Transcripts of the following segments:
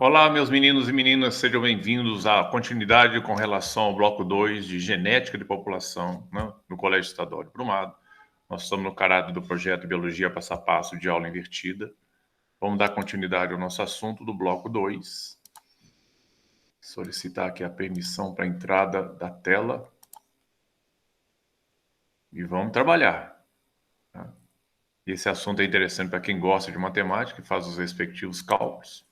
Olá, meus meninos e meninas, sejam bem-vindos à continuidade com relação ao bloco 2 de Genética de População, né, no Colégio Estadual de Brumado. Nós estamos no caráter do projeto Biologia Passo a Passo de aula invertida. Vamos dar continuidade ao nosso assunto do bloco 2. Solicitar aqui a permissão para a entrada da tela. E vamos trabalhar. Tá? Esse assunto é interessante para quem gosta de matemática e faz os respectivos cálculos.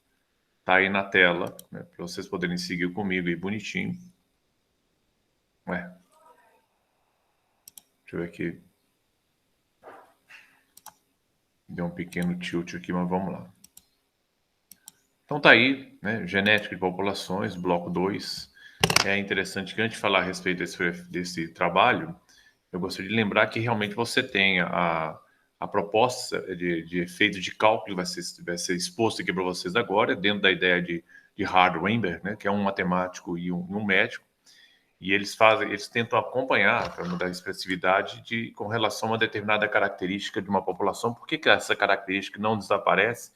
Está aí na tela, né, para vocês poderem seguir comigo aí bonitinho. Deixa eu ver aqui. Deu um pequeno tilt aqui, mas vamos lá. Então tá aí, né? Genética de populações, bloco 2. É interessante que antes de falar a respeito desse trabalho, eu gostaria de lembrar que realmente você tem a proposta de efeito de cálculo que vai ser exposto aqui para vocês agora, dentro da ideia de Hard Weinberg, né? Que é um matemático e um médico. E eles tentam acompanhar para mudar a expressividade com relação a uma determinada característica de uma população. Por que essa característica não desaparece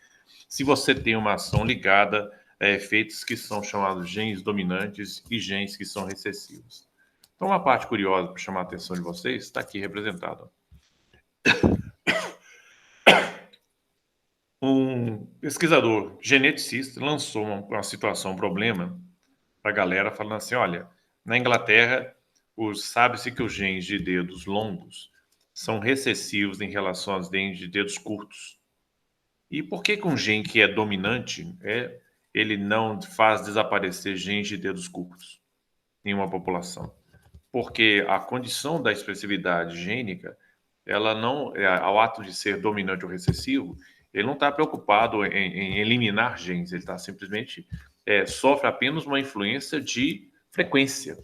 se você tem uma ação ligada a efeitos que são chamados genes dominantes e genes que são recessivos? Então, uma parte curiosa para chamar a atenção de vocês está aqui representada. Um pesquisador geneticista lançou uma situação, um problema para a galera, falando assim, olha, na Inglaterra, sabe-se que os genes de dedos longos são recessivos em relação aos genes de dedos curtos. E por que um gene que é dominante, ele não faz desaparecer genes de dedos curtos em uma população? Porque a condição da expressividade gênica, ela não, ao ato de ser dominante ou recessivo, ele não está preocupado em eliminar genes, ele está simplesmente sofre apenas uma influência de frequência,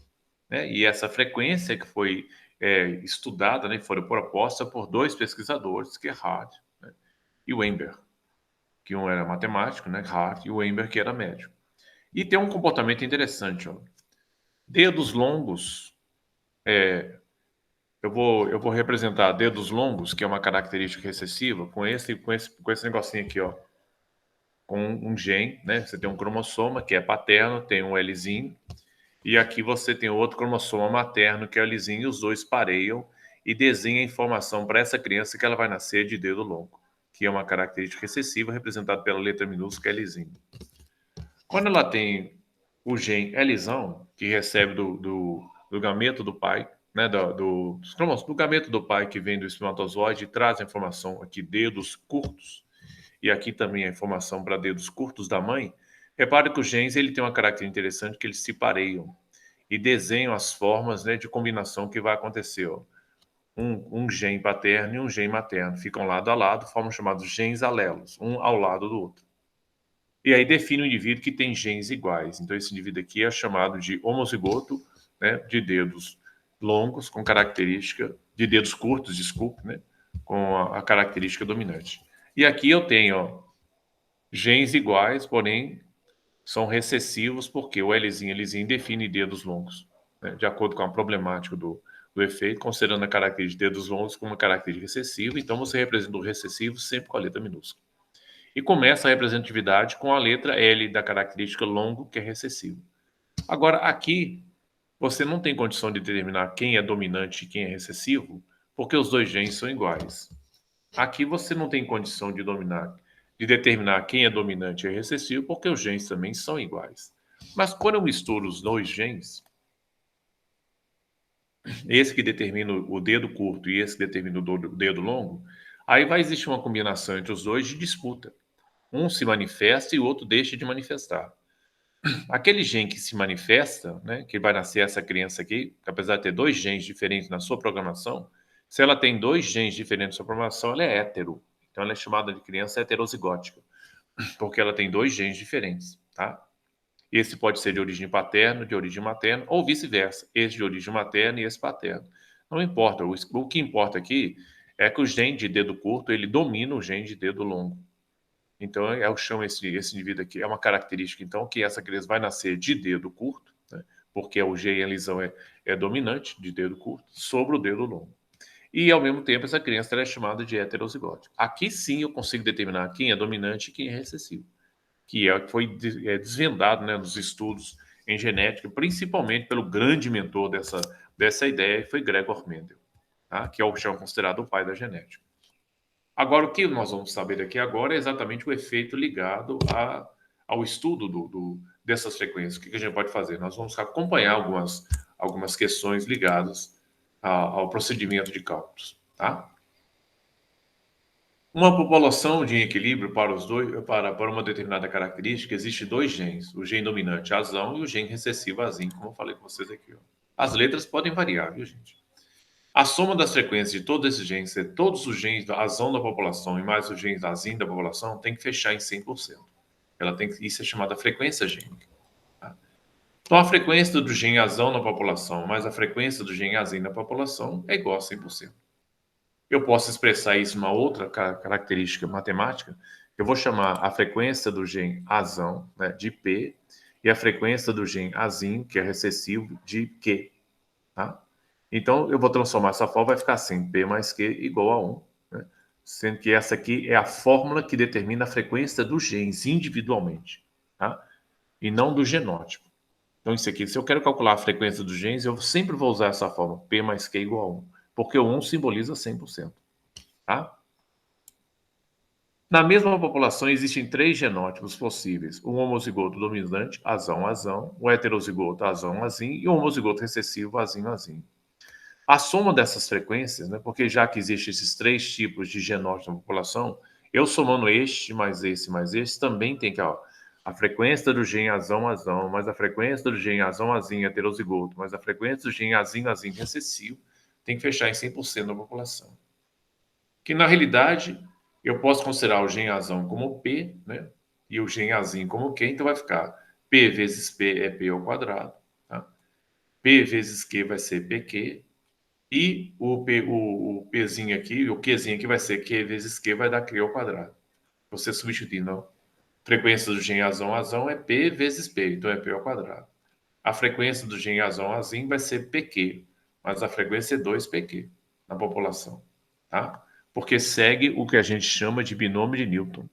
né? E essa frequência que foi estudada, né, foi proposta por dois pesquisadores, que é Hart, né, e Weinberg, que um era matemático, né, Hart, e o Weinberg que era médico. E tem um comportamento interessante, ó. Dedos longos, eu vou representar dedos longos, que é uma característica recessiva, com esse negocinho aqui, ó, com um gene, né? Você tem um cromossoma que é paterno, tem um Lzinho, e aqui você tem outro cromossoma materno que é o Lzinho, e os dois pareiam e desenham a informação para essa criança que ela vai nascer de dedo longo, que é uma característica recessiva representada pela letra minúscula Lzinho. Quando ela tem o gene Lzão, que recebe do gameto do pai, né, do gameto do pai que vem do espermatozoide e traz a informação aqui, dedos curtos, e aqui também a informação para dedos curtos da mãe, repare que os genes ele tem uma característica interessante, que eles se pareiam e desenham as formas, né, de combinação que vai acontecer. Ó. Um gene paterno e um gene materno ficam lado a lado, formam chamados genes alelos, um ao lado do outro. E aí define um indivíduo que tem genes iguais. Então, esse indivíduo aqui é chamado de homozigoto, né, de dedos longos, com característica, de dedos curtos, desculpe, né, com a característica dominante. E aqui eu tenho, ó, genes iguais, porém são recessivos, porque o Lzinho define dedos longos, né, de acordo com a problemática do efeito, considerando a característica de dedos longos como uma característica recessiva. Então, você representa o recessivo sempre com a letra minúscula. E começa a representatividade com a letra L da característica longo, que é recessivo. Agora, aqui, você não tem condição de determinar quem é dominante e quem é recessivo, porque os dois genes são iguais. Aqui você não tem condição de determinar quem é dominante e recessivo, porque os genes também são iguais. Mas quando eu misturo os dois genes, esse que determina o dedo curto e esse que determina o dedo longo, aí vai existir uma combinação entre os dois de disputa. Um se manifesta e o outro deixa de manifestar. Aquele gene que se manifesta, né, que vai nascer essa criança aqui, apesar de ter dois genes diferentes na sua programação, se ela tem dois genes diferentes na sua programação, ela é hétero. Então ela é chamada de criança heterozigótica, porque ela tem dois genes diferentes, tá? Esse pode ser de origem paterna, de origem materna, ou vice-versa. Esse de origem materna e esse paterno. Não importa. O que importa aqui é que o gene de dedo curto, ele domina o gene de dedo longo. Então, eu chamo esse indivíduo aqui, é uma característica, então, que essa criança vai nascer de dedo curto, né, porque o gene lisão é dominante, de dedo curto, sobre o dedo longo. E, ao mesmo tempo, essa criança é chamada de heterozigótica. Aqui sim eu consigo determinar quem é dominante e quem é recessivo. que foi desvendado, né, nos estudos em genética, principalmente pelo grande mentor dessa ideia, que foi Gregor Mendel, tá? Que é o chão considerado o pai da genética. Agora, o que nós vamos saber aqui agora é exatamente o efeito ligado ao estudo dessas frequências. O que a gente pode fazer? Nós vamos acompanhar algumas questões ligadas ao procedimento de cálculos, tá? Uma população de equilíbrio para uma determinada característica, existe dois genes, o gene dominante azão e o gene recessivo azim, como eu falei com vocês aqui. Ó. As letras podem variar, viu, gente? A soma das frequências de todos esses genes, todos os genes da azão da população e mais os genes azim da população, tem que fechar em 100%. Isso é chamada frequência gênica. Tá? Então, a frequência do gene azão na população mais a frequência do gene azim na população é igual a 100%. Eu posso expressar isso numa outra característica matemática. Eu vou chamar a frequência do gene azão, né, de P, e a frequência do gene azim, que é recessivo, de Q. Tá? Então, eu vou transformar essa fórmula, vai ficar assim, P mais Q igual a 1. Né? Sendo que essa aqui é a fórmula que determina a frequência dos genes individualmente. Tá? E não do genótipo. Então, isso aqui, se eu quero calcular a frequência dos genes, eu sempre vou usar essa fórmula, P mais Q igual a 1. Porque o 1 simboliza 100%. Tá? Na mesma população existem três genótipos possíveis: o homozigoto dominante, azão, o heterozigoto, azão, e o homozigoto recessivo, azim. A soma dessas frequências, né, porque já que existem esses três tipos de genótipos na população, eu somando este mais esse, também tem que, ó, a frequência do gene azão, mais a frequência do gene azim heterozigoto, mais a frequência do gene azim recessivo, tem que fechar em 100% da população. Que na realidade eu posso considerar o gene azão como P, né? E o gene azim como Q, então vai ficar P vezes P é P ao quadrado, tá? P vezes Q vai ser PQ, e o Pzinho aqui, o Qzinho aqui vai ser Q vezes Q, vai dar Q ao quadrado. Você substituindo a frequência do gene azão é P vezes P, então é P ao quadrado. A frequência do gene azim vai ser PQ, mas a frequência é 2PQ na população, tá? Porque segue o que a gente chama de binômio de Newton.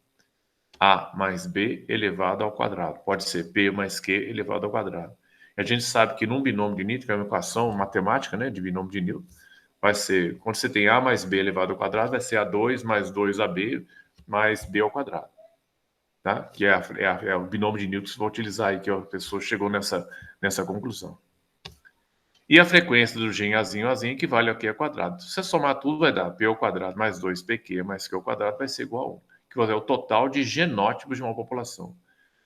A mais B elevado ao quadrado. Pode ser P mais Q elevado ao quadrado. E a gente sabe que num binômio de Newton, que é uma equação matemática, né, de binômio de Newton, vai ser, quando você tem A mais B elevado ao quadrado, vai ser A2 mais 2AB mais B ao quadrado. Tá? Que é o binômio de Newton que você vai utilizar aí, que a pessoa chegou nessa conclusão. E a frequência do gene azim equivale ao Q ao quadrado. Se você somar tudo, vai dar P ao quadrado mais 2PQ mais Q ao quadrado vai ser igual a 1. Que é o total de genótipos de uma população.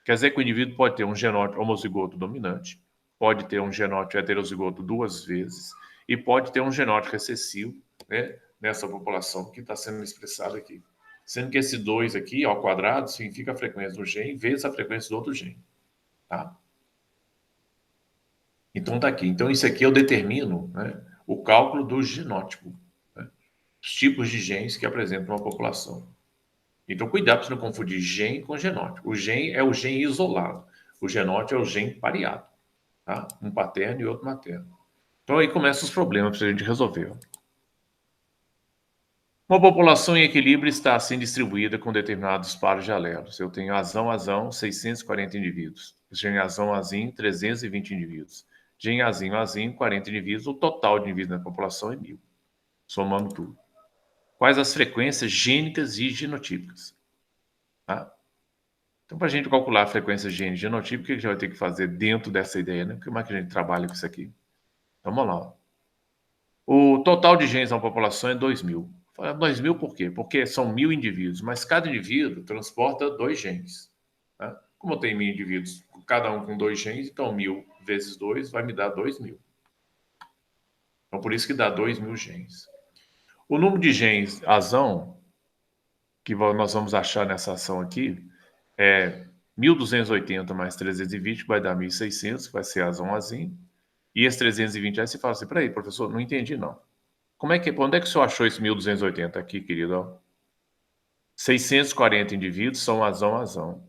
Quer dizer que o indivíduo pode ter um genótipo homozigoto dominante, pode ter um genótipo heterozigoto 2 vezes, e pode ter um genótipo recessivo, né, nessa população que está sendo expressada aqui. Sendo que esse 2 aqui, ao quadrado, significa a frequência do gene vezes a frequência do outro gene. Tá? Então tá aqui. Então isso aqui eu determino, né, o cálculo do genótipo, né, os tipos de genes que apresentam uma população. Então cuidado para você não confundir gene com genótipo. O gene é o gene isolado. O genótipo é o gene pareado, tá? Um paterno e outro materno. Então aí começam os problemas para a gente resolver. Uma população em equilíbrio está assim distribuída com determinados pares de alelos. Eu tenho azão, 640 indivíduos. Gene azim, 320 indivíduos. Gene azim, 40 indivíduos. O total de indivíduos na população é 1000, somando tudo. Quais as frequências gênicas e genotípicas? Tá? Então, para a gente calcular a frequência gênica e genotípica, o que a gente vai ter que fazer dentro dessa ideia? Né? Como é que a gente trabalha com isso aqui? Então, vamos lá. O total de genes na população é 2.000. 2.000 por quê? Porque são 1.000 indivíduos, mas cada indivíduo transporta 2 genes. Tá? Como eu tenho 1.000 indivíduos, cada um com 2 genes, então 1.000 vezes 2 vai me dar 2.000. Então, por isso que dá 2.000 genes. O número de genes azão, que nós vamos achar nessa ação aqui, é 1.280 mais 320, vai dar 1.600, vai ser azim. E esse 320 aí você fala assim, peraí, professor, não entendi não. Onde é que o senhor achou esse 1.280 aqui, querido? 640 indivíduos são azão.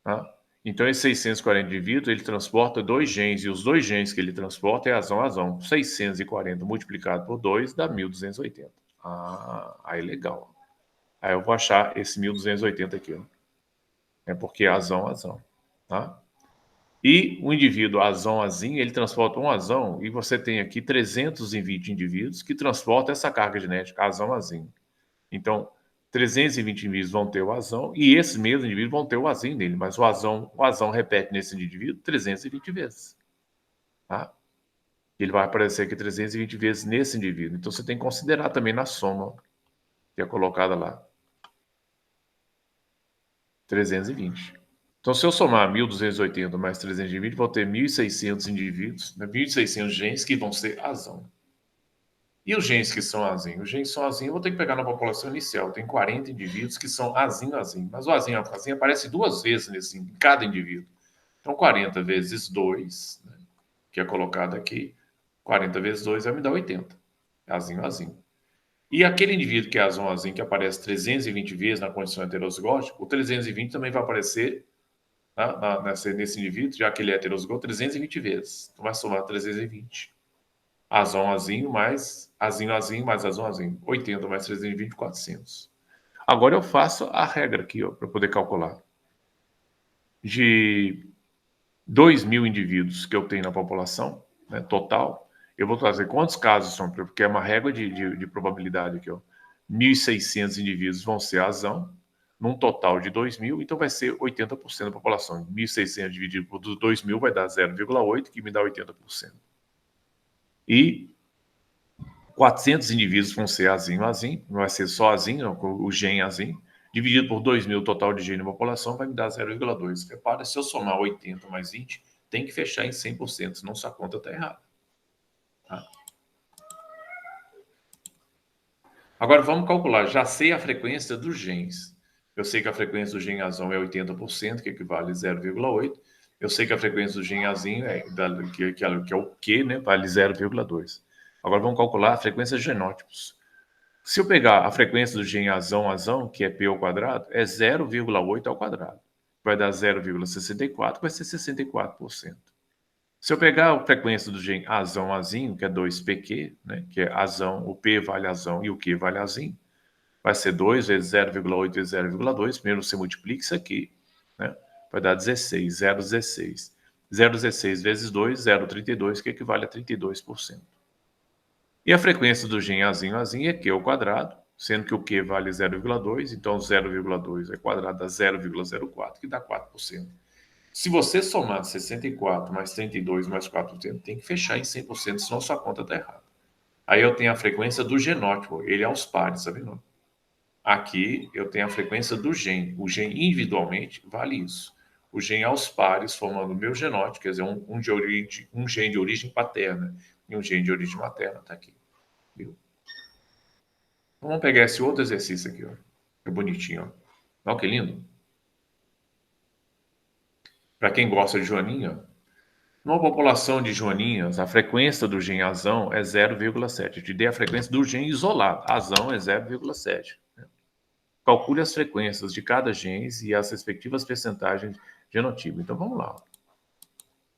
Tá? Então, esses 640 indivíduos, ele transporta 2 genes, e os 2 genes que ele transporta é azão. 640 multiplicado por 2 dá 1.280. Ah, aí legal. Aí eu vou achar esse 1.280 aqui. Ó. porque é azão, azão, tá? E o indivíduo azão, azinho, ele transporta um azão, e você tem aqui 320 indivíduos que transportam essa carga genética, azão, azinho. Então, 320 indivíduos vão ter o azão, e esses mesmos indivíduos vão ter o azinho nele, mas o azão repete nesse indivíduo 320 vezes, tá? Ele vai aparecer aqui 320 vezes nesse indivíduo. Então, você tem que considerar também na soma que é colocada lá. 320. Então, se eu somar 1.280 mais 320, vou ter 1.600 indivíduos, né, 1.600 genes que vão ser azão. E os genes que são azinho? Os genes que são azinho eu vou ter que pegar na população inicial. Tem 40 indivíduos que são azinho, azinho. Mas o azinho aparece duas vezes em cada indivíduo. Então, 40 vezes 2, né, que é colocado aqui, 40 vezes 2 vai me dar 80. Azinho, azinho. E aquele indivíduo que é azão, azinho, que aparece 320 vezes na condição heterozigótica, o 320 também vai aparecer, tá, nesse indivíduo, já que ele é heterozigótico, 320 vezes. Então, vai somar 320. Azão, azinho, mais azinho, azinho, mais azão, azinho. 80 mais 320, 400. Agora eu faço a regra aqui, para poder calcular. De 2.000 indivíduos que eu tenho na população, né, total, eu vou trazer quantos casos são, porque é uma regra de probabilidade aqui, ó. 1.600 indivíduos vão ser azão, num total de 2.000, então vai ser 80% da população. 1.600 dividido por 2.000 vai dar 0,8, que me dá 80%. E 400 indivíduos vão ser azinho, azinho, não vai ser só azinho, o gene azinho, dividido por 2.000, o total de gene da população, vai me dar 0,2. Repara, se eu somar 80 mais 20, tem que fechar em 100%, senão sua conta está errada. Tá? Agora vamos calcular, já sei a frequência dos genes. Eu sei que a frequência do gene azão é 80%, que equivale a 0,8. Eu sei que a frequência do gene azinho, que é o Q, né, vale 0,2. Agora vamos calcular a frequência de genótipos. Se eu pegar a frequência do gene azão, azão, que é P ao quadrado, é 0,8 ao quadrado. Vai dar 0,64, vai ser 64%. Se eu pegar a frequência do gene azão, azinho, que é 2pq, né, que é azão, o P vale azão e o Q vale azinho, vai ser 2 vezes 0,8 vezes 0,2. Primeiro você multiplica isso aqui, né, vai dar 16, 0,16. 0,16 vezes 2, 0,32, que equivale a 32%. E a frequência do gene azinho, azinho é Q ao quadrado, sendo que o Q vale 0,2, então 0,2 é quadrado dá 0,04, que dá 4%. Se você somar 64 mais 32 mais 4%, tem que fechar em 100%, senão sua conta está errada. Aí eu tenho a frequência do genótipo, ele é aos pares, tá vendo? Aqui eu tenho a frequência do gene. O gene individualmente vale isso. O gene aos pares, formando o meu genótipo, quer dizer, um gene de origem paterna e um gene de origem materna, está aqui. Viu? Então, vamos pegar esse outro exercício aqui, ó. É bonitinho, ó. Olha que lindo. Para quem gosta de joaninha, numa população de joaninhas, a frequência do gene azão é 0,7. Eu te dei a frequência do gene isolado. Azão é 0,7. Calcule as frequências de cada gene e as respectivas percentagens de genotipo. Então, vamos lá. Vou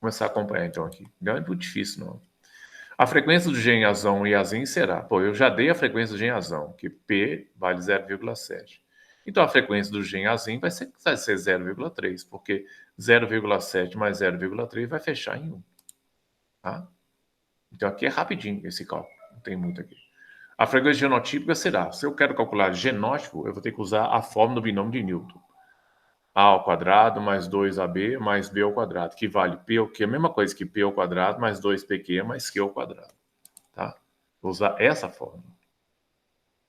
começar a acompanhar, então, aqui. Não é muito difícil, não. A frequência do gene azão e azinho será... Pô, eu já dei a frequência do gene azão, que P vale 0,7. Então, a frequência do gene azinho vai ser 0,3, porque 0,7 mais 0,3 vai fechar em 1. Tá? Então, aqui é rapidinho esse cálculo. Não tem muito aqui. A frequência genotípica será... Se eu quero calcular genótipo, eu vou ter que usar a fórmula do binômio de Newton. A ao quadrado mais 2AB mais B ao quadrado, que vale P ao Q, a mesma coisa que P ao quadrado mais 2PQ mais Q ao quadrado. Tá? Vou usar essa fórmula.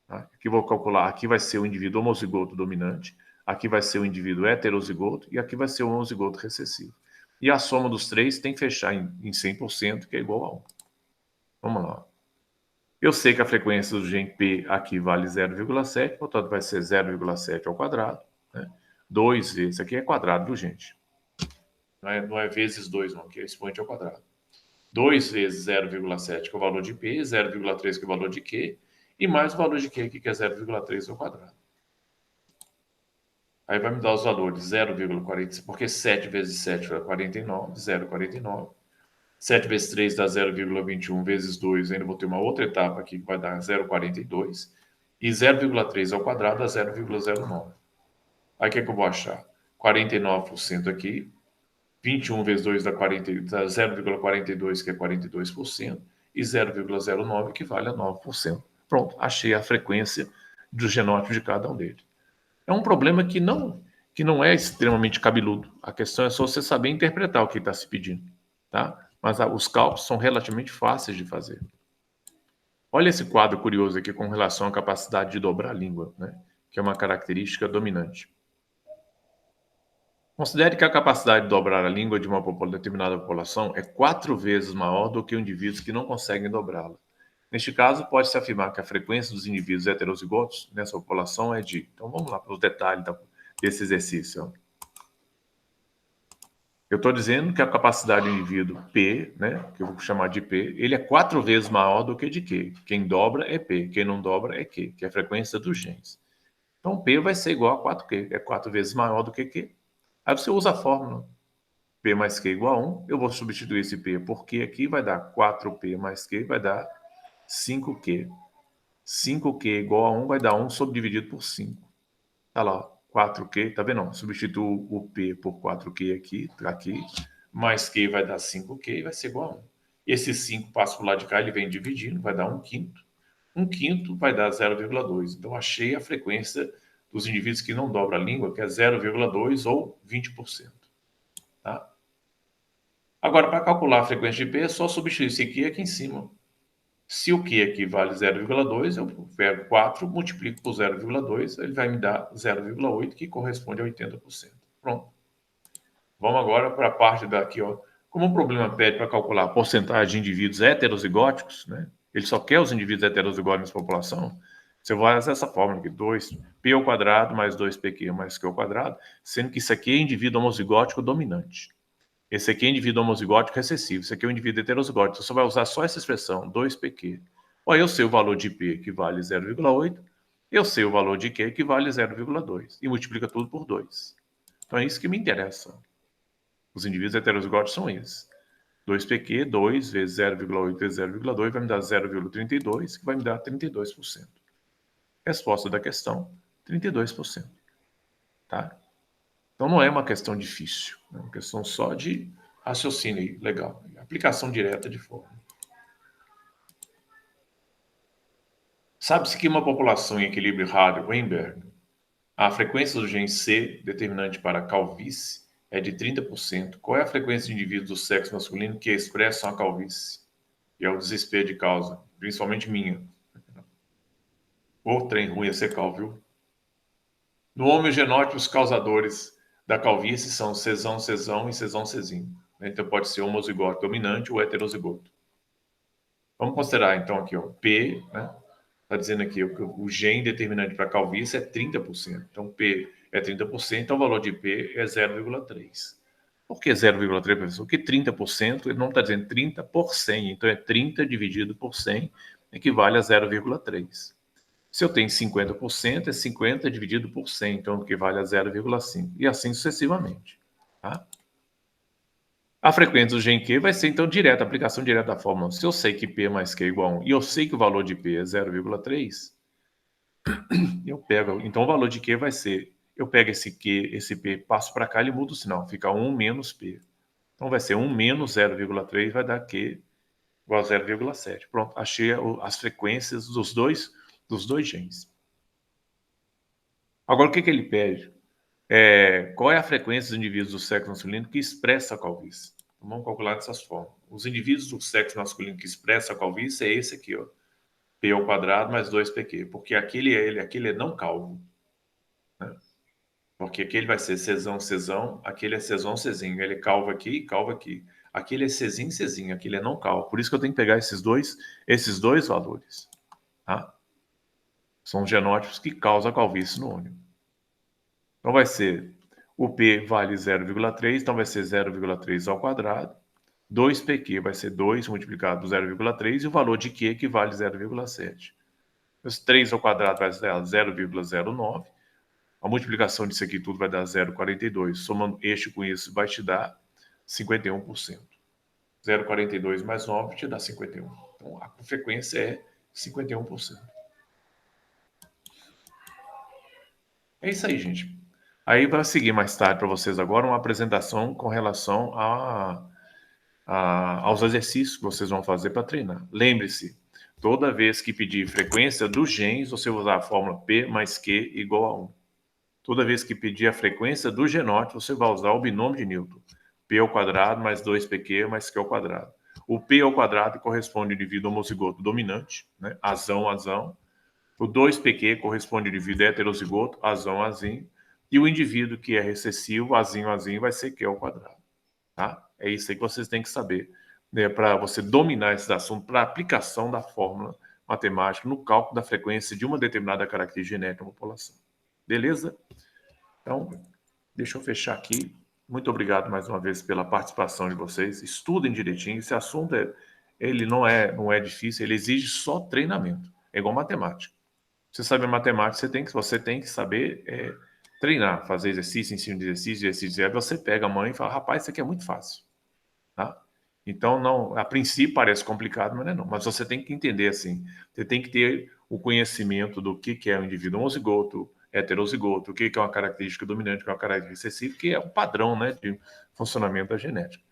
Tá? Aqui vou calcular, aqui vai ser o indivíduo homozigoto dominante, aqui vai ser o indivíduo heterozigoto e aqui vai ser o homozigoto recessivo. E a soma dos três tem que fechar em 100%, que é igual a 1. Vamos lá. Eu sei que a frequência do gene P aqui vale 0,7, portanto vai ser 0,7 ao quadrado. Né? 2 vezes, aqui é quadrado, viu, gente? Não é vezes 2, não, aqui é expoente ao quadrado. 2 vezes 0,7, que é o valor de P, 0,3, que é o valor de Q, e mais o valor de Q aqui, que é 0,3 ao quadrado. Aí vai me dar os valores 0,45, porque 7 vezes 7 é 49, 0,49. 7 vezes 3 dá 0,21, vezes 2, ainda vou ter uma outra etapa aqui que vai dar 0,42. E 0,3 ao quadrado dá 0,09. Aí o que é que eu vou achar? 49% aqui, 21 vezes 2 dá 0,42, que é 42%, e 0,09 equivale a 9%. Pronto, achei a frequência do genótipo de cada um deles. É um problema que não é extremamente cabeludo. A questão é só você saber interpretar o que está se pedindo, tá? Mas os cálculos são relativamente fáceis de fazer. Olha esse quadro curioso aqui com relação à capacidade de dobrar a língua, né? Que é uma característica dominante. Considere que a capacidade de dobrar a língua de uma determinada população é 4 vezes maior do que indivíduos que não conseguem dobrá-la. Neste caso, pode-se afirmar que a frequência dos indivíduos heterozigotos nessa população é de... Então, vamos lá para os detalhes desse exercício. Eu estou dizendo que a capacidade do indivíduo P, né, que eu vou chamar de P, ele é 4 vezes maior do que de Q. Quem dobra é P, quem não dobra é Q, que é a frequência dos genes. Então, P vai ser igual a 4Q, é 4 vezes maior do que Q. Aí você usa a fórmula P mais Q igual a 1. Eu vou substituir esse P por Q aqui, vai dar 4P mais Q, vai dar 5Q. 5Q igual a 1 vai dar 1 subdividido por 5. Tá lá, 4Q, tá vendo? Substituo o P por 4Q aqui, mais Q vai dar 5Q e vai ser igual a 1. Esse 5 passa para o lado de cá, ele vem dividindo, vai dar 1/5. 1/5 vai dar 0,2. Então, achei a frequência dos indivíduos que não dobram a língua, que é 0,2 ou 20%. Tá? Agora, para calcular a frequência de P, é só substituir esse Q aqui em cima. Se o Q aqui vale 0,2, eu pego 4, multiplico por 0,2, ele vai me dar 0,8, que corresponde a 80%. Pronto. Vamos agora para a parte daqui, ó. Como o problema pede para calcular a porcentagem de indivíduos heterozigóticos, né? Ele só quer os indivíduos heterozigóticos na população. Você vai usar essa fórmula aqui, 2p ao quadrado mais 2pq mais q ao quadrado, sendo que isso aqui é indivíduo homozigótico dominante. Esse aqui é indivíduo homozigótico recessivo. Esse aqui é um indivíduo heterozigótico. Você vai usar só essa expressão, 2pq. Olha, eu sei o valor de p, que vale 0,8. Eu sei o valor de q, que vale 0,2. E multiplica tudo por 2. Então é isso que me interessa. Os indivíduos heterozigóticos são esses. 2pq, 2 vezes 0,8 vezes 0,2 vai me dar 0,32, que vai me dar 32%. Resposta da questão, 32%. Tá? Então não é uma questão difícil, é uma questão só de raciocínio legal, aplicação direta de fórmula. Sabe-se que uma população em equilíbrio Hardy-Weinberg, a frequência do gene C, determinante para a calvície, é de 30%. Qual é a frequência de indivíduos do sexo masculino que expressam a calvície? E é o desespero de causa, principalmente minha. O trem ruim é ser calvo, viu? No homem, os genótipos causadores da calvície são cesão, cesão e cesão, cesinho. Então pode ser homozigoto dominante ou heterozigoto. Vamos considerar então aqui, ó, P, né? Está dizendo aqui que o gene determinante para calvície é 30%. Então P é 30%, então o valor de P é 0,3. Por que 0,3, professor? Porque 30%, ele não está dizendo 30 por 100, então é 30 dividido por 100, equivale a 0,3. Se eu tenho 50%, é 50 dividido por 100, então equivale a 0,5. E assim sucessivamente. Tá? A frequência do gene Q vai ser, então, direta, aplicação direta da fórmula. Se eu sei que P mais Q é igual a 1 e eu sei que o valor de P é 0,3, eu pego. Então, o valor de Q vai ser, eu pego esse Q, esse P, passo para cá e mudo o sinal. Fica 1 menos P. Então, vai ser 1 menos 0,3, vai dar Q igual a 0,7. Pronto, achei as frequências dos dois genes. Agora, o que ele pede? Qual é a frequência dos indivíduos do sexo masculino que expressa a calvície? Então, vamos calcular dessas formas. Os indivíduos do sexo masculino que expressa a calvície é esse aqui, ó. P ao quadrado mais 2pq, porque aquele é não calvo. Né? Porque aquele vai ser cesão, cesão, aquele é cesão, cesinho. Ele é calvo aqui e calvo aqui. Aquele é cesinho, cesinho, aquele é não calvo. Por isso que eu tenho que pegar esses dois valores. Tá? São os genótipos que causam a calvície no homem. Então vai ser, o P vale 0,3, então vai ser 0,3 ao quadrado. 2pq vai ser 2 multiplicado por 0,3 e o valor de q que vale 0,7. Os 3 ao quadrado vai dar 0,09. A multiplicação disso aqui tudo vai dar 0,42. Somando este com isso vai te dar 51%. 0,42 mais 9 te dá 51. Então a frequência é 51%. É isso aí, gente. Aí vai seguir mais tarde para vocês agora uma apresentação com relação aos exercícios que vocês vão fazer para treinar. Lembre-se, toda vez que pedir frequência dos genes, você vai usar a fórmula P mais Q igual a 1. Toda vez que pedir a frequência do genote, você vai usar o binômio de Newton. P ao quadrado mais 2pq mais Q ao quadrado. O P ao quadrado corresponde ao indivíduo homozigoto dominante, né? Azão, azão. O 2pq corresponde ao indivíduo heterozigoto, azão, azinho. E o indivíduo que é recessivo, azinho, azinho, vai ser Q ao quadrado. Tá? É isso aí que vocês têm que saber, né, para você dominar esse assunto, para aplicação da fórmula matemática no cálculo da frequência de uma determinada característica genética da população. Beleza? Então, deixa eu fechar aqui. Muito obrigado mais uma vez pela participação de vocês. Estudem direitinho. Esse assunto ele não é difícil, ele exige só treinamento. É igual matemática. Você sabe matemática, você tem que saber treinar, fazer exercício em cima de exercício, exercício. Aí você pega a mãe e fala, rapaz, isso aqui é muito fácil. Tá? Então, não, a princípio parece complicado, mas não é não. Mas você tem que entender assim, você tem que ter o conhecimento do que é o indivíduo homozigoto, heterozigoto, o que é uma característica dominante, o que é uma característica recessiva, que é o padrão, né, de funcionamento da genética.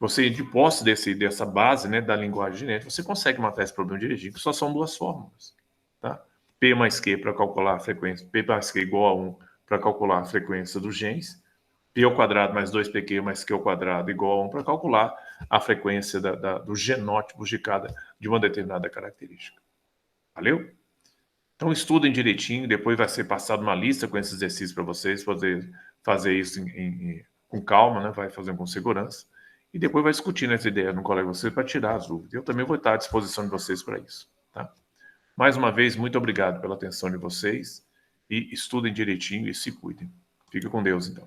Você, de posse dessa base, né, da linguagem genética, você consegue matar esse problema direitinho, que só são duas fórmulas. Tá? P mais Q para calcular a frequência, P mais Q igual a 1 para calcular a frequência dos genes, P ao quadrado mais 2pq mais Q ao quadrado igual a 1 para calcular a frequência dos genótipos de uma determinada característica. Valeu? Então estudem direitinho, depois vai ser passado uma lista com esses exercícios para vocês, poder fazer isso com calma, né? Vai fazendo com segurança. E depois vai discutindo essa ideia no colega de vocês para tirar as dúvidas. Eu também vou estar à disposição de vocês para isso. Tá? Mais uma vez, muito obrigado pela atenção de vocês e estudem direitinho e se cuidem. Fique com Deus, então.